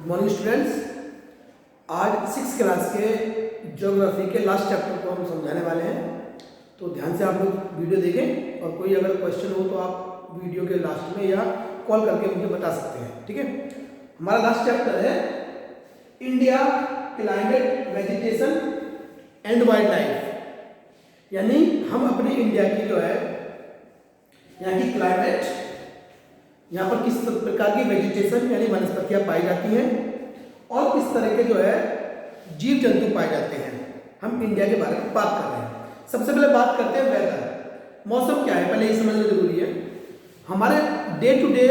Morning students, आज 6th class के geography के लास्ट चैप्टर को हम समझाने वाले हैं। तो ध्यान से आप लोग वीडियो देखें और कोई अगर क्वेश्चन हो तो आप वीडियो के लास्ट में या कॉल करके मुझे बता सकते हैं। ठीक है, हमारा लास्ट चैप्टर है India climate vegetation and wild life, यानी हम अपने इंडिया की जो है यहाँ की क्लाइमेट, यहाँ पर किस प्रकार की वेजिटेशन यानी वनस्पतियाँ पाई जाती हैं और किस तरह के जो है जीव जंतु पाए जाते हैं, हम इंडिया के बारे में बात कर रहे हैं। सबसे पहले बात करते हैं वेदर, मौसम क्या है पहले ये समझना जरूरी है। हमारे डे टू डे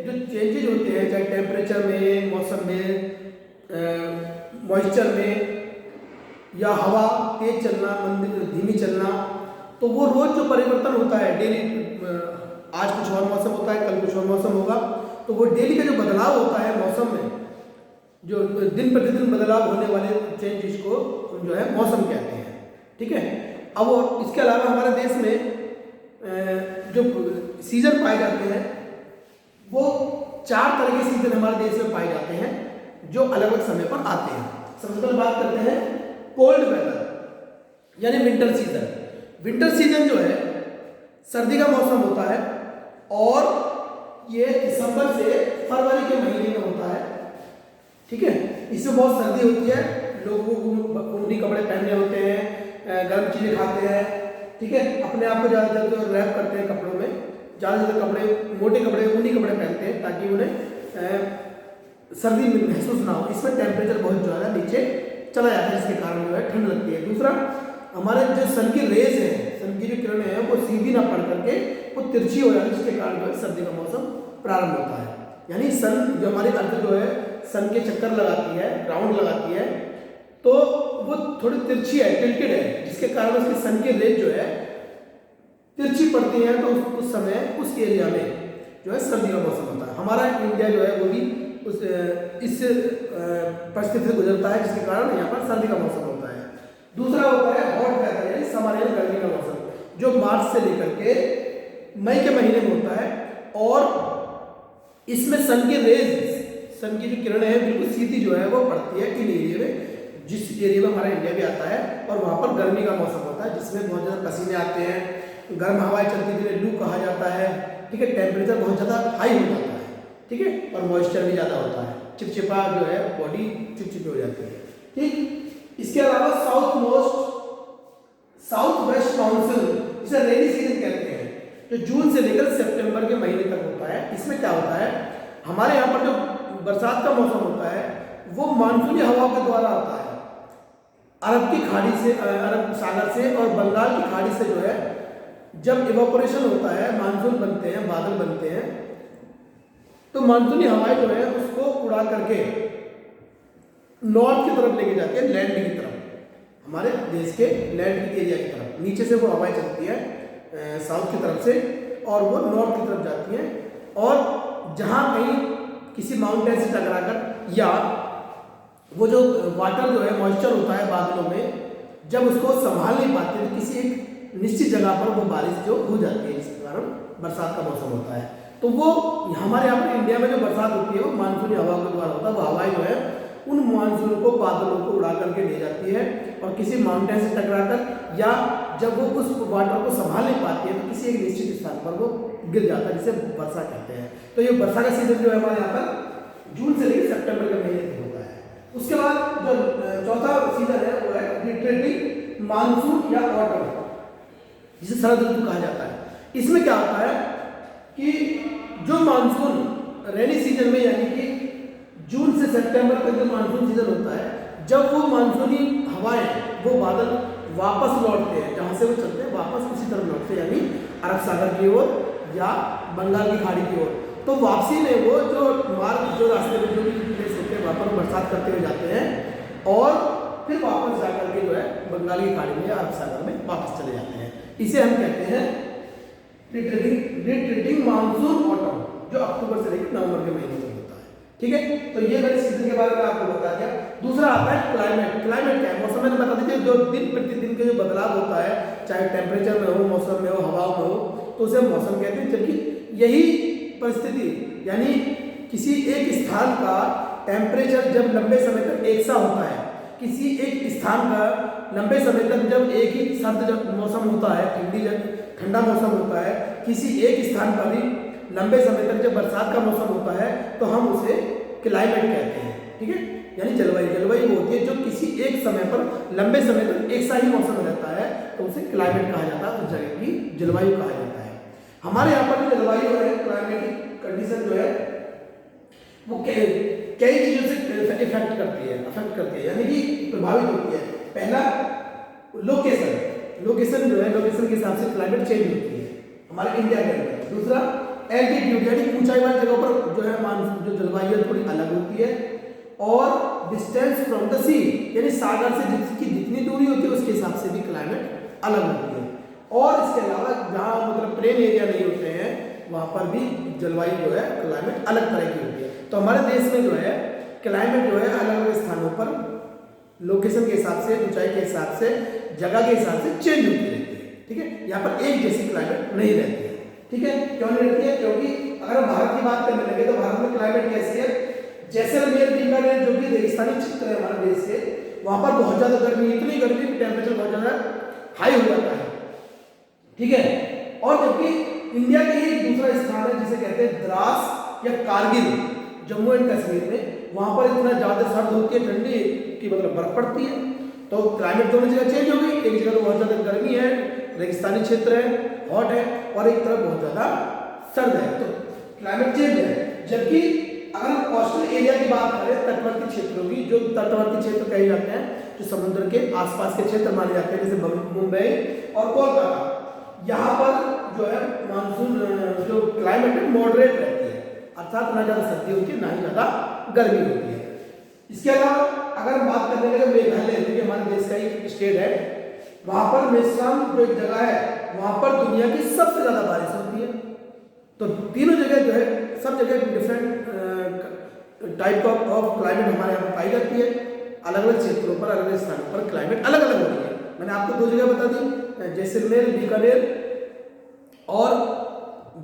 जो चेंजेज होते हैं, चाहे टेम्परेचर में, मौसम में, मॉइस्चर में या हवा तेज चलना, मंद धीमी चलना, तो वो रोज जो परिवर्तन होता है डेली, आज कुछ और मौसम होता है, कल कुछ और मौसम होगा, तो वो डेली का जो बदलाव होता है मौसम में, जो दिन प्रतिदिन बदलाव होने वाले चेंजेस को जो है मौसम कहते हैं। ठीक है, अब और इसके अलावा हमारे देश में जो सीजन पाए जाते हैं वो 4 तरह के सीजन हमारे देश में पाए जाते हैं जो अलग अलग समय पर आते हैं। सबसे पहले बात करते हैं कोल्ड वेदर यानी विंटर सीजन। विंटर सीजन जो है सर्दी का मौसम होता है और ये दिसंबर से फरवरी के महीने में होता है। ठीक है, इसमें बहुत सर्दी होती है, लोगों को ऊनी कपड़े पहनने होते हैं, गर्म चीज़ें खाते हैं। ठीक है, अपने आप को ज़्यादा रैप करते हैं कपड़ों में, ज़्यादा कपड़े, मोटे कपड़े, ऊनी कपड़े पहनते हैं ताकि उन्हें सर्दी महसूस ना हो। इसमें टेम्परेचर बहुत ज़्यादा नीचे चला जाता है, जिसके कारण जो है ठंड लगती है। दूसरा, हमारे जो सन की रेज है, सन की जो किरणें हैं वो सीधी ना पड़ करके वो तिरछी हो जाती है, जिसके कारण जो है सर्दी का मौसम प्रारंभ होता है। यानी सन जो हमारी अर्थ जो है सन के चक्कर लगाती है, राउंड लगाती है, तो वो थोड़ी तिरछी है, टिल्टेड है, जिसके कारण उसके सन के रेज जो है तिरछी पड़ती हैं, तो उस समय उस एरिया में जो है सर्दी का मौसम होता है। हमारा इंडिया जो है वो भी इस परिस्थिति से गुजरता है, जिसके कारण यहाँ पर सर्दी का मौसम होता है। दूसरा होता है हॉट वेदर यानी समर गर्मी का मौसम, जो मार्च से लेकर के मई के महीने में होता है और इसमें सन के रेज, सन की जो किरणें हैं बिल्कुल सीधी जो है वो पड़ती है इन एरिया में, जिस एरिया में हमारा इंडिया भी आता है, और वहाँ पर गर्मी का मौसम होता है जिसमें बहुत ज़्यादा पसीने आते हैं, गर्म हवाएं चलती है, जिन्हें लू कहा जाता है। ठीक है, टेम्परेचर बहुत ज़्यादा हाई हो जाता है। ठीक है, और मॉइस्चर भी ज़्यादा होता है, चिपचिपा जो है बॉडी चिपचिपी हो जाती है। ठीक, इसके अलावा साउथ वेस्ट मानसून, इसे रेनी सीजन कहते हैं, जो जून से लेकर सितंबर के महीने तक होता है। इसमें क्या होता है, हमारे यहाँ पर जो बरसात का मौसम होता है वो मानसूनी हवा के द्वारा आता है, अरब की खाड़ी से, अरब सागर से और बंगाल की खाड़ी से जो है जब इवापोरेशन होता है, मानसून बनते हैं, बादल बनते हैं, तो मानसूनी हवाएं जो है उसको उड़ा करके नॉर्थ की तरफ लेके जाती है, लैंड की तरफ, हमारे देश के लैंड की एरिया की तरफ। नीचे से वो हवाएं चलती है साउथ की तरफ से और वो नॉर्थ की तरफ जाती हैं, और जहाँ कहीं किसी माउंटेन से टकराकर या वो जो वाटर जो है मॉइस्चर होता है बादलों में, जब उसको संभाल नहीं पाते तो किसी एक निश्चित जगह पर वो बारिश जो हो जाती है, जिसके कारण बरसात का मौसम होता है। तो वो हमारे यहाँ पर इंडिया में जो बरसात होती है वो मानसूनी हवा के द्वारा होता है। वो हवाएं जो है उन मानसून को, बादलों को उड़ा करके ले जाती है और किसी माउंटेन से टकराकर या जब वो उस वाटर को संभाल नहीं पाती है तो किसी एक निश्चित स्थान पर वो गिर जाता है, जिसे वर्षा कहते हैं। तो ये वर्षा का सीजन जो है हमारे यहाँ पर जून से लेकर सितंबर के महीने तक होता है। उसके बाद जो चौथा सीजन है वो है रिट्रेटिंग मानसून या ऑटम, जिसे शरद ऋतु कहा जाता है। इसमें क्या होता है कि जो मानसून रेनी सीजन में यानी कि जून से सितंबर तक जो मानसून सीजन होता है, जब वो मानसूनी हवाएं, वो बादल वापस लौटते हैं, जहाँ से वो चलते हैं वापस उसी तरफ लौटते हैं, यानी अरब सागर की ओर या बंगाल की खाड़ी की ओर। तो वापसी में वो जो मार्ग, जो रास्ते में जो भी प्लेस होते हैं वहाँ पर बरसात करते हुए जाते हैं और फिर वापस जाकर के जो है बंगाल की खाड़ी में या अरब सागर में वापस चले जाते हैं। इसे हम कहते हैं रिट्रीटिंग मानसून ऑटम, जो अक्टूबर से लेकर नवंबर के महीने में होता है। ठीक है, तो ये मैंने सीजन के बारे में आपको बता दिया। दूसरा आता है क्लाइमेट। क्लाइमेट क्या है, मौसम मैंने बता दीजिए, जो दिन प्रतिदिन के जो बदलाव होता है, चाहे टेम्परेचर में हो, मौसम में हो, हवा में हो, तो उसे मौसम कहते हैं। जबकि यही परिस्थिति यानी किसी एक स्थान का टेम्परेचर जब लंबे समय तक एक सा होता है, किसी एक स्थान का लंबे समय तक जब एक ही सर्द जब मौसम होता है, ठंडा मौसम होता है, किसी एक स्थान पर भी लंबे समय तक जब बरसात का मौसम होता है तो हम उसे क्लाइमेट कहते हैं। ठीक है, यानी जलवायु। जलवायु वो होती है जो किसी एक समय पर लंबे समय तक एक सा ही मौसम रहता है तो उसे क्लाइमेट कहा जाता है, उस जगह की जलवायु कहा जाता है। हमारे यहाँ पर जो जलवायु है, क्लाइमेटिक कंडीशन जो है वो कई चीज़ों से इफेक्ट करती है, यानी कि प्रभावित होती है। पहला लोकेशन जो है, लोकेशन के हिसाब से क्लाइमेट चेंज होती है हमारे इंडिया के अंदर। दूसरा एल्टीट्यूड, यानी ऊंचाई वाली जगहों पर जो है जो जलवायु है थोड़ी अलग होती है। और डिस्टेंस फ्रॉम द सी, यानी सागर से जिसकी जितनी दूरी होती है उसके हिसाब से भी क्लाइमेट अलग होती है। और इसके अलावा जहाँ मतलब प्लेन एरिया नहीं होते हैं वहाँ पर भी जलवायु जो है क्लाइमेट अलग तरह की होती है। तो हमारे देश में जो है क्लाइमेट जो है अलग अलग स्थानों पर लोकेशन के हिसाब से, ऊंचाई के हिसाब से, जगह के हिसाब से चेंज होती रहती है। ठीक है, यहाँ पर एक जैसी क्लाइमेट नहीं रहती है। ठीक है, क्यों नहीं रहती है? क्योंकि अगर हम भारत की बात करने लगे तो भारत में क्लाइमेट कैसी है, जैसलमेर, बीकानेर जो कि रेगिस्तानी क्षेत्र है हमारे देश के, वहाँ पर बहुत ज़्यादा गर्मी, इतनी गर्मी कि टेम्परेचर बहुत ज़्यादा हाई हो जाता है। ठीक है, और जबकि इंडिया के ही दूसरा स्थान है जिसे कहते हैं द्रास या कारगिल, जम्मू एंड कश्मीर में, वहाँ पर इतना ज़्यादा सर्द होती है, ठंडी की मतलब बर्फ पड़ती है। तो क्लाइमेट दोनों जगह चेंज हो गई, एक जगह तो बहुत ज़्यादा गर्मी है, रेगिस्तानी क्षेत्र है, हॉट है, और एक तरफ बहुत ज़्यादा सर्द है, तो क्लाइमेट चेंज है। जबकि अगर हम कोस्टल एरिया की बात करें, तटवर्ती क्षेत्रों की, जो तटवर्ती क्षेत्र कहे जाते हैं, जो समुद्र के आसपास के क्षेत्र माने जाते हैं, जैसे मुंबई और कोलकाता, यहाँ पर जो है मानसून जो क्लाइमेट है मॉडरेट रहती है, अर्थात ना ज़्यादा सर्दी होती है ना ही ज़्यादा गर्मी होती है। इसके अलावा अगर हम बात करने लगे मेघालय, जो कि हमारे देश का एक स्टेट है, वहाँ पर मेसराम जो एक जगह है, वहाँ पर दुनिया की सबसे ज़्यादा बारिश होती है। तो तीनों जगह जो है, सब जगह डिफरेंट टाइप ऑफ क्लाइमेट हमारे यहाँ पर पाई जाती है। अलग अलग क्षेत्रों पर, अलग अलग स्थानों पर क्लाइमेट अलग अलग होती है। मैंने आपको दो जगह बता दी, जैसलमेर, बीकानेर और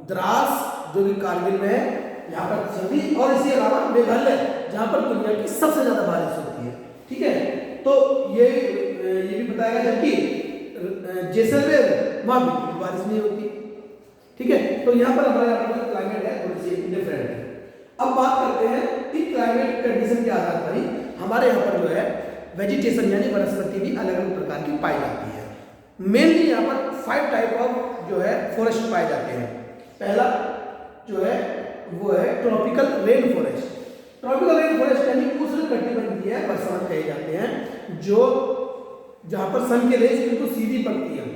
द्रास जो कि कारगिल में है, यहाँ पर सर्दी, और इसके अलावा मेघालय जहाँ पर दुनिया की सबसे ज़्यादा बारिश होती है। ठीक है, तो ये भी बताया गया, जबकि जैसलमेर वहाँ बिल्कुल बारिश नहीं होती। ठीक है, तो यहाँ पर हमारे यहाँ पर क्लाइमेट है थोड़ी सी डिफरेंट है। अब बात करते हैं कि क्लाइमेट कंडीशन के आधार पर ही हमारे यहाँ पर जो है वेजिटेशन यानी वनस्पति भी अलग अलग प्रकार की पाई जाती है। मेनली यहाँ पर 5 टाइप ऑफ जो है फॉरेस्ट पाए जाते हैं। पहला जो है वो है tropical rain forest. Tropical rain forest यानी उष्णकटिबंधीय वर्षावन कहे जाते हैं, जो जहाँ पर सन की रेज बिल्कुल सीधी पड़ती है,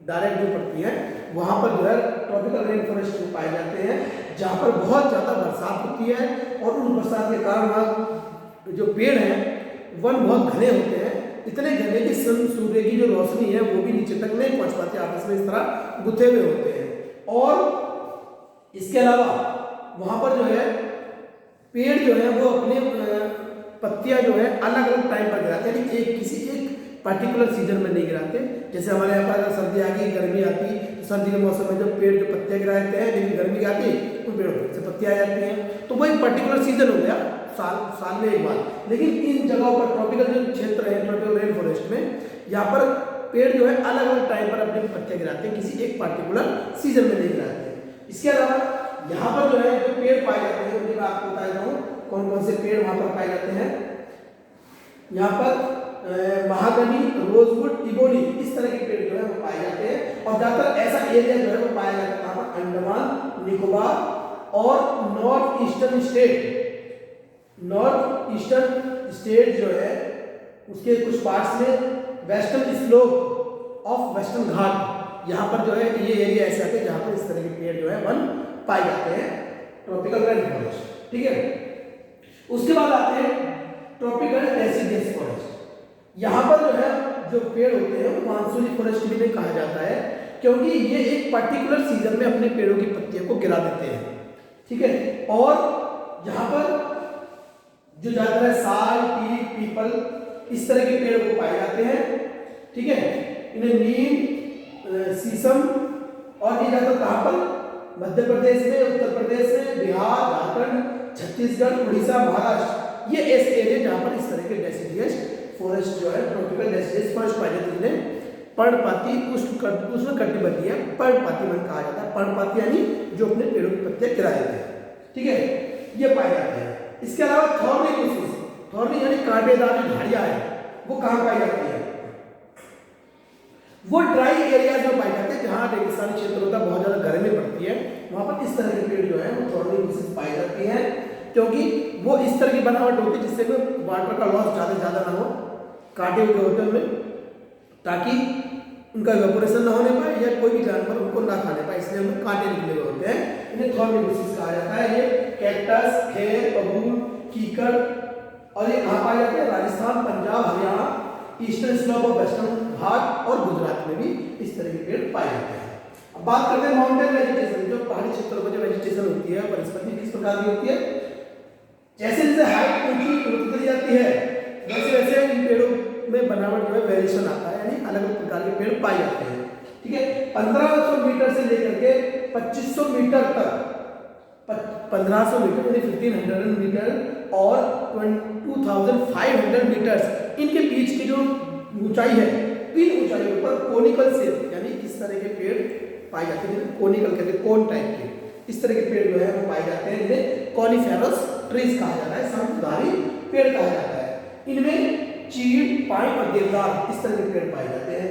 डायरेक्ट जो पड़ती है, वहाँ पर जो है ट्रॉपिकल रेन फॉरेस्ट पाए जाते हैं, जहाँ पर बहुत ज़्यादा बरसात होती है और उन बरसात के कारण वहाँ जो पेड़ हैं वन बहुत घने होते हैं, इतने घने कि सूर्य की जो रोशनी है वो भी नीचे तक नहीं पहुँच पाती, आपस में इस तरह गुथे हुए होते हैं। और इसके अलावा वहाँ पर जो है पेड़ जो है वो अपने पत्तियाँ जो है अलग अलग टाइम पर गिराते हैं, यानी किसी एक पर्टिकुलर सीजन में नहीं गिराते। जैसे हमारे यहाँ पर अगर सर्दी आ गई, गर्मी आती, तो सर्दी के मौसम में जब पेड़ जो पत्तियाँ गिराते हैं, लेकिन गर्मी आती उन पेड़ों से पत्तियाँ आ जाती हैं, तो वही पर्टिकुलर सीजन हो गया, साल में एक बार। लेकिन इन जगहों पर ट्रॉपिकल जो क्षेत्र है, ट्रॉपिकल रेन फॉरेस्ट में, यहाँ पर पेड़ जो है अलग अलग टाइम पर अपनी पत्तियाँ गिराते हैं, किसी एक पर्टिकुलर सीजन में नहीं गिराते। इसके अलावा यहाँ पर जो है जो पेड़ पाए जाते हैं, मैं आपको बताया हूँ कौन कौन से पेड़ वहाँ पर पाए जाते हैं। यहाँ पर महागनी, रोजवुड, इबोनी, इस तरह के पेड़ जो है वो पाए जाते हैं। और ज़्यादातर ऐसा एरिया जो है वो पाया जाता है अंडमान निकोबार और नॉर्थ ईस्टर्न स्टेट जो है उसके कुछ पार्ट्स में वेस्टर्न स्लोप ऑफ वेस्टर्न घाट, यहाँ पर जो है ये एरिया ऐसे आते हैं जहाँ पर इस तरह के पेड़ जो है वन पाए जाते हैं, ट्रॉपिकल रेन फॉरेस्ट। ठीक है, उसके बाद आते हैं ट्रॉपिकल डेसिडियस फॉरेस्ट। यहाँ पर जो है जो पेड़ होते हैं वो मानसूनी फॉरेस्ट भी कहा जाता है, क्योंकि ये एक पर्टिकुलर सीजन में अपने पेड़ों की पत्तियों को गिरा देते हैं। ठीक है, और यहाँ पर जो ज़्यादातर है साल, टीक, पीपल, इस तरह के पेड़ को पाए जाते हैं। ठीक है, इन्हें नीम, शीशम, और ये ज़्यादातर कहाँ पर, मध्य प्रदेश में, उत्तर प्रदेश में, बिहार, झारखंड, छत्तीसगढ़, उड़ीसा, महाराष्ट्र, ये ऐसे एरिया जहाँ पर इस तरह के डेसिडियस फॉरेस्ट जो है, ट्रॉपिकल डेसिडियस फॉरेस्ट पाए जाते हैं, जिन्हें पर्णपाती उष्णकटिबंधीय पर्णपाती वन कहा जाता है। पर्णपाती यानी जो अपने पेड़ों की पत्तियां गिरा देते हैं, ठीक है, ये पाए जाते हैं। इसके अलावा थॉर्नी बुशेस, थॉर्नी यानी कांटेदार जो झाड़ियां हैं, वो कहाँ पाई जाती है? वो ड्राई एरियाज में पाए जाते हैं, जहाँ रेगिस्तानी क्षेत्र होता है, बहुत ज्यादा गर्मी पड़ती है, वहां पर इस तरह के पेड़ जो है वो थॉर्नी बुशेस पाई जाती हैं, क्योंकि वो इस तरह की बनावट होती है जिससे कोई वाटर का लॉस ज्यादा ना हो, कांटे हुए होते हैं उनमें, ताकि उनका इवेपोरेशन ना होने पाए या कोई भी जानवर उनको ना खाने पाए, इसलिए उनमें कांटे निकले हुए होते हैं, इन्हें थॉर्नी बुशेस कहा जाता है। ये कैक्टस, खेर, बबूल, कीकड़, और ये कहाँ पाए जाते हैं? Rajasthan, Punjab, Haryana, eastern slope of western Ghat और गुजरात में भी इस तरह के पेड़ पाए जाते हैं। अब बात करते हैं माउंटेन वेजिटेशन, जो पहाड़ी क्षेत्रों में जो वेजिटेशन होती है, वनस्पति किस प्रकार की होती है? जैसे जैसे हाइट ऊंची होती जाती है, वैसे वैसे इन पेड़ों में बनावट जो है वेरिएशन आता है, यानी अलग अलग प्रकार के पेड़ पाए जाते हैं, ठीक है। 1500 मीटर से लेकर के 2500 मीटर तक, 1500 मीटर यानी 1500 मीटर और 2500 मीटर्स, इनके बीच की जो ऊंचाई है, इन ऊंचाइयों पर कोनिकल शेप यानी इस तरह के पेड़ पाए जाते हैं, कोनिकल कहते हैं, कोन टाइप के, इस तरह के पेड़ जो है वो पाए जाते हैं, जिन्हें कॉनिफेरस ट्रीज कहा जाता है, शंकुधारी पेड़ कहा जाता है। इनमें चीड़, पाइन और देवदार इस तरह के पेड़ पाए जाते हैं।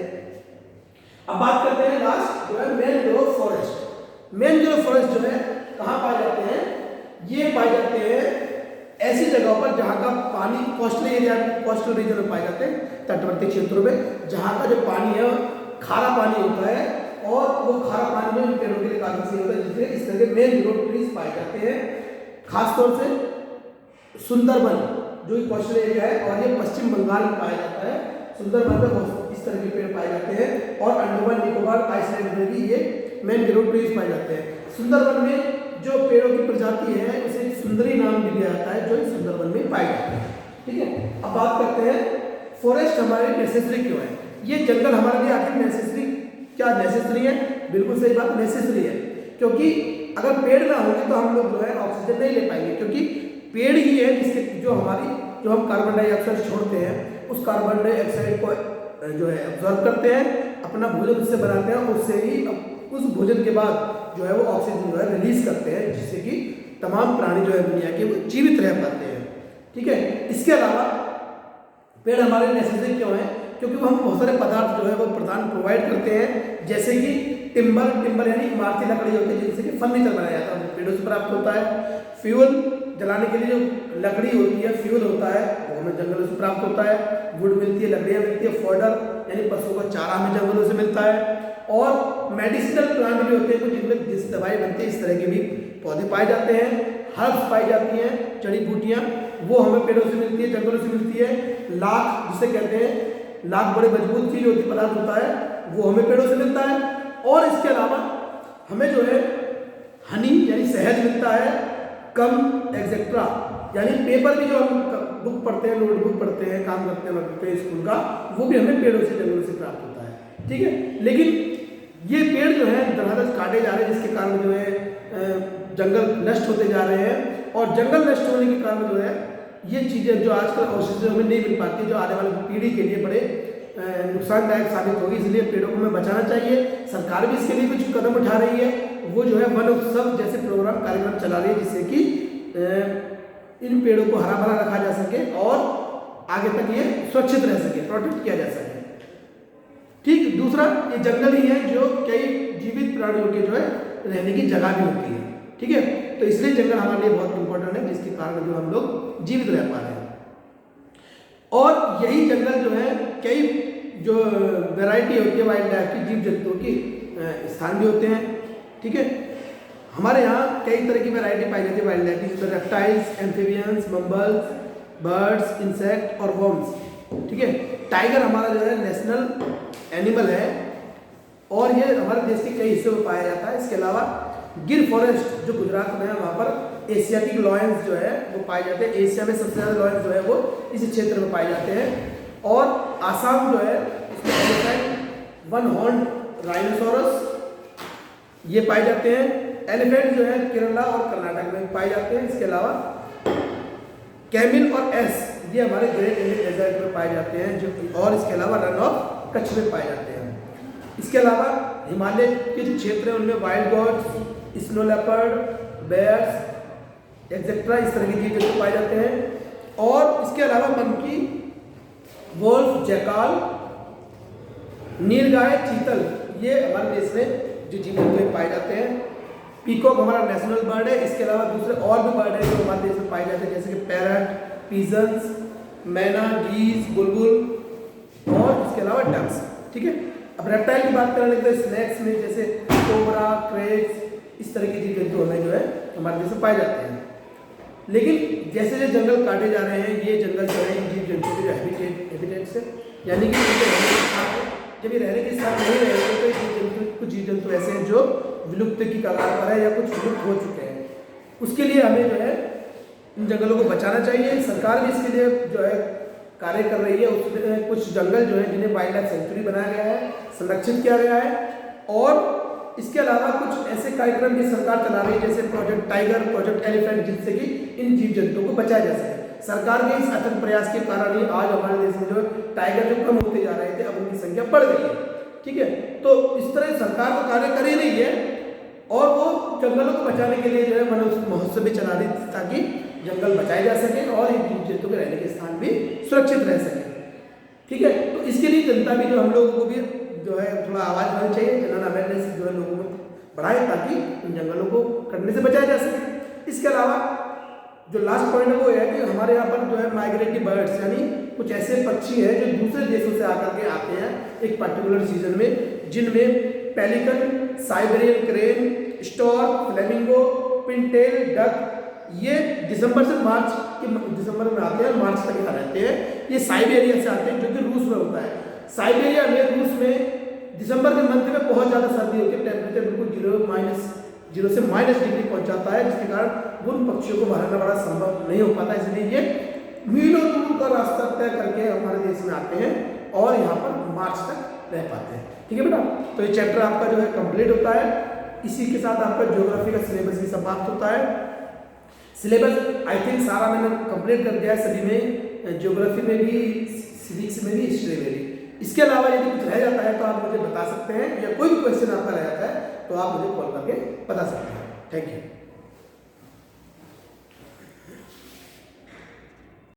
अब बात करते हैं लास्ट जो है मैनग्रोव फॉरेस्ट। मैनग्रोव फॉरेस्ट जो है कहाँ पाए जाते हैं? ये पाए जाते हैं ऐसी जगहों पर जहाँ का पानी कोस्टल एरिया, कोस्टल रीजन में पाए जाते हैं, तटवर्ती क्षेत्रों में, जहाँ का जो पानी है खारा पानी होता है, और वो खारा पानी में पेड़ों के लिए काफी सही होता है, जिससे इस तरह के मैनग्रोव ट्रीज पाए जाते हैं। खासतौर से सुंदरबन जो कोस्टल एरिया है, और ये पश्चिम बंगाल में पाया जाता है, सुंदरबन में इस तरह के पेड़ पाए जाते हैं, और अंडमान निकोबार आइसलैंड में भी ये मैनग्रोव ट्रीज पाए जाते हैं। सुंदरबन में जो पेड़ों की प्रजाति है उसे सुंदरी नाम भी दिया जाता है, जो सुंदरबन में पाए जाते हैं, ठीक है। अब बात करते हैं फॉरेस्ट हमारे नेसेसरी क्यों है? ये जंगल हमारे लिए आखिर नेसेसरी, क्या नेसेसरी है? बिल्कुल सही बात, नेसेसरी है, क्योंकि अगर पेड़ ना होंगे तो हम लोग जो है ऑक्सीजन नहीं ले पाएंगे, क्योंकि पेड़ ही है जिसके जो हम कार्बन डाइऑक्साइड छोड़ते हैं, उस कार्बन डाइऑक्साइड को जो है ऑब्जर्व करते हैं, अपना भोजन उससे बनाते हैं, उससे ही उस भोजन के बाद जो है वो ऑक्सीजन जो है रिलीज करते हैं, जिससे कि तमाम प्राणी जो है दुनिया के वो जीवित रह पाते हैं, ठीक है। इसके अलावा पेड़ हमारे नेसेसरी क्यों है? क्योंकि वो हम बहुत सारे पदार्थ जो है वो प्रोवाइड करते हैं, जैसे कि टिम्बर यानी इमारती लकड़ी होती है, जिससे कि फर्नीचर बनाया जाता है, पेड़ों से प्राप्त होता है। फ्यूल जलाने के लिए जो लकड़ी होती है, फ्यूल होता है, वो हमें जंगलों से प्राप्त होता है। वुड मिलती है, लकड़ियाँ मिलती है। फॉडर यानी पशुओं का चारा हमें जंगलों से मिलता है। और मेडिसिनल प्लांट भी होते हैं कुछ, जिनमें जिस दवाई बनती है, इस तरह के भी पौधे पाए जाते हैं। हर्ब्स पाई जाती हैं, जड़ी बूटियाँ, वो हमें पेड़ों से मिलती है, जंगलों से मिलती है। लाख जिसे कहते हैं, लाख बड़े मजबूत चीज होती पदार्थ होता है, वो हमें पेड़ों से मिलता है। और इसके अलावा हमें जो है हनी यानी शहद मिलता है, कम एक्सेट्रा यानी पेपर भी जो हम बुक पढ़ते हैं, नोटबुक पढ़ते हैं, काम करते हैं स्कूल का, वो भी हमें पेड़ों से, जंगलों से प्राप्त होता है, ठीक है। लेकिन ये पेड़ जो है दरअसल काटे जा रहे हैं, जिसके कारण जो है जंगल नष्ट होते जा रहे हैं। और जंगल नष्ट होने के कारण जो है ये चीज़ें जो आजकल औषधि हमें नहीं मिल पाती, जो आने वाली पीढ़ी के लिए बड़े नुकसानदायक साबित होगी। इसलिए पेड़ों को हमें बचाना चाहिए। सरकार भी इसके लिए कुछ कदम उठा रही है, वो जो है वन उत्सव जैसे प्रोग्राम कार्यक्रम चला रही है, जिससे कि इन पेड़ों को हरा भरा रखा जा सके और आगे तक ये सुरक्षित रह सके, प्रोटेक्ट किया जा सके, ठीक। दूसरा, ये जंगल ही है जो कई जीवित प्राणियों के जो है रहने की जगह भी होती है, ठीक है। तो इसलिए जंगल हमारे लिए बहुत इंपॉर्टेंट है, जिसके कारण जो हम लोग जीवित रह पा रहे हैं। और यही जंगल जो है कई जो वैरायटी होती है वाइल्ड लाइफ की, जीव जंतुओं की स्थान भी होते हैं, ठीक है। हमारे यहाँ कई तरह की वैरायटी पाई जाती है वाइल्ड लाइफ की, जिसमें रेप्टाइल्स, एम्फीबियंस, मम्बल्स, बर्ड्स, इंसेक्ट और वर्म्स, ठीक है। टाइगर हमारा जो है नेशनल एनिमल है और ये हमारे देश के कई हिस्सों में पाया जाता है। इसके अलावा गिर फॉरेस्ट जो गुजरात में है, वहाँ पर एशियाटिक लॉयंस जो है वो पाए जाते हैं। एशिया में सबसे ज़्यादा लॉयंस जो है वो इस क्षेत्र में पाए जाते हैं। और आसाम जो है इसमें वन हॉर्न राइनोसोरस ये पाए जाते हैं। एलिफेंट जो है केरला और कर्नाटक में पाए जाते हैं। इसके अलावा कैमिल और एस ये हमारे ग्रेट इंडियन डेजर्ट में पाए जाते हैं जो, और इसके अलावा रन ऑफ कच्छ में पाए जाते हैं। इसके अलावा हिमालय के जो क्षेत्र हैं उनमें wild goats, snow leopard, bears etcetera इस तरह की चीजें पाए जाते हैं। और इसके अलावा मंकी, वोल्फ, जैकाल, नीलगाय, चीतल ये हमारे देश में जो जीव जंतु पाए जाते हैं। पीकॉक हमारा नेशनल बर्ड है। इसके अलावा दूसरे और भी बर्ड है जो हमारे देश में पाए जाते हैं, जैसे कि पैरट, पीजन्स, मैना, गीज, बुलबुल और इसके अलावा डक्स। ठीक है, अब रेप्टाइल की बात करने लगे तो स्नेक्स में जैसे कोबरा, क्रेब्स इस तरह के जीव जंतु हमें जो है हमारे देश में पाए जाते हैं। लेकिन जैसे जैसे जंगल काटे जा रहे हैं ये जंगल जो है इन जीव जंतु के जो हैबिटेट्स है, यानी कि जब ये रहने के साथ नहीं रहे तो कुछ जीव जंतु ऐसे हैं जो विलुप्त की कगार पर है या कुछ विलुप्त हो चुके हैं। उसके लिए हमें जो है इन जंगलों को बचाना चाहिए। सरकार भी इसके लिए जो है कार्य कर रही है। उसमें कुछ जंगल जो है जिन्हें वाइल्ड लाइफ सेंचुरी बनाया गया है, संरक्षित किया गया है। और इसके अलावा कुछ ऐसे कार्यक्रम भी सरकार चला रही है जैसे प्रोजेक्ट टाइगर, प्रोजेक्ट एलिफेंट, जिससे कि इन जीव जंतुओं को बचाया जा सके। सरकार के इस अथक प्रयास के कारण ही आज हमारे देश में जो टाइगर जो कम होते जा रहे थे अब उनकी संख्या बढ़ गई है। ठीक है, तो इस तरह सरकार तो कार्य कर ही रही है और वो जंगलों को बचाने के लिए जो है वन महोत्सव भी चला रही थी ताकि जंगल बचाए जा सके और इन जीव जंतु के रहने के स्थान भी सुरक्षित रह सके। ठीक है, तो इसके लिए जनता भी जो हम लोगों को भी जो है थोड़ा आवाज उठानी चाहिए, जनरल अवेयरनेस जो है लोगों को बढ़ाए ताकि इन जंगलों को कटने से बचाया जा सके। इसके अलावा जो लास्ट पॉइंट है वो है कि हमारे यहाँ पर जो है माइग्रेटरी बर्ड्स यानी कुछ ऐसे पक्षी हैं जो दूसरे देशों से आकर के आते हैं एक पर्टिकुलर सीजन में, जिनमें pelican, Siberian crane, stork, flamingo, Pintail duck ये दिसंबर से मार्च दिसंबर में आते हैं, मार्च तक यहाँ रहते हैं। ये साइबेरिया से आते हैं जो कि रूस में होता है। साइबेरिया में रूस में दिसंबर के मंथ में बहुत ज़्यादा सर्दी होती है, टेम्परेचर बिल्कुल 0 से -डिग्री पहुंच जाता है, जिसके कारण उन पक्षियों को मारना बड़ा संभव नहीं हो पाता। इसलिए ये मीलों दूर का रास्ता तय करके हमारे देश में आते हैं और यहाँ पर मार्च तक रह पाते हैं। ठीक है बेटा, तो ये चैप्टर आपका जो है कंप्लीट होता है। इसी के साथ आपका ज्योग्राफी का सिलेबस भी समाप्त होता है। सिलेबस आई थिंक सारा मैंने कंप्लीट कर दिया है सभी में, ज्योग्राफी में भी, सिविक्स में भी, हिस्ट्री में भी। इसके अलावा यदि कुछ रह जाता है तो आप मुझे बता सकते हैं या कोई भी क्वेश्चन आपका रह जाता है तो आप मुझे कॉल करके बता सकते हैं। Thank you.